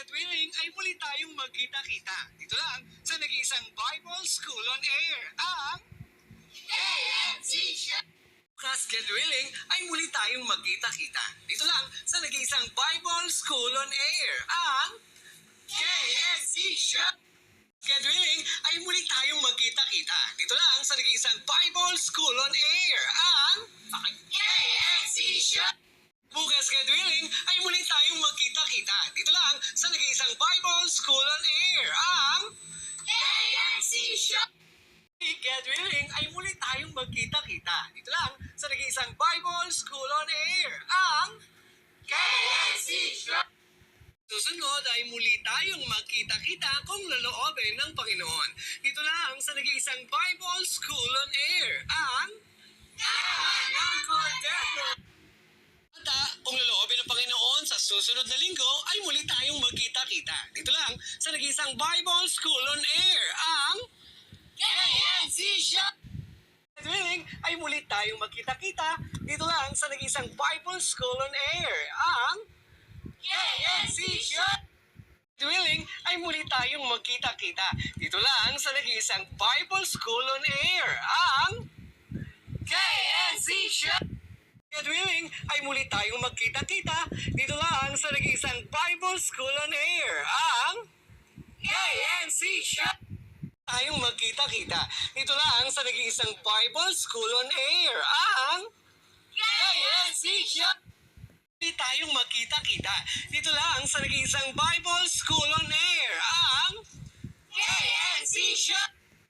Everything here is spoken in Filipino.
God willing, ay muli tayong magkita-kita. Dito lang sa nag-iisang Bible School on Air, ang KNC Show. Bukas, God willing, ay muli tayong magkita-kita. Dito lang sa nag-iisang Bible School on Air, ang KNC Show. God willing, ay muli tayong magkita-kita. Dito lang sa nag-iisang Bible School on Air, ang KNC Show. Bukas, God willing, ay muli tayong magkita-kita. Dito lang sa nag-iisang Bible School on Air, ang KNC Show. God willing, ay muli tayong magkita-kita. Dito lang sa nag-iisang Bible School on Air, ang KNC Show. Susunod ay muli tayong magkita-kita kung loloobin ng Panginoon. Dito lang sa nag-iisang Bible School on Air, ang Kawan ng Cordero. At kung loloobin ng Panginoon sa susunod na linggo ay muli tayong magkita-kita. Dito lang sa nag-iisang Bible School on Air, ang KNC Show. God willing, ay muli tayong magkita-kita. Dito lang sa nag-iisang Bible School on Air, ang KNC Show. God willing, ay muli tayong magkita-kita. Dito lang sa nag-iisang Bible School on Air, ang KNC Show. God willing, ay muli tayong magkita-kita. Dito lang sa nag-iisang Bible School on Air, ang KNC Show. Tayong magkita-kita. Dito lang sa nag-iisang Bible School on Air, ang KNC Show. Muli tayong magkita-kita. Dito lang sa nag-iisang Bible School on Air, ang KNC Show.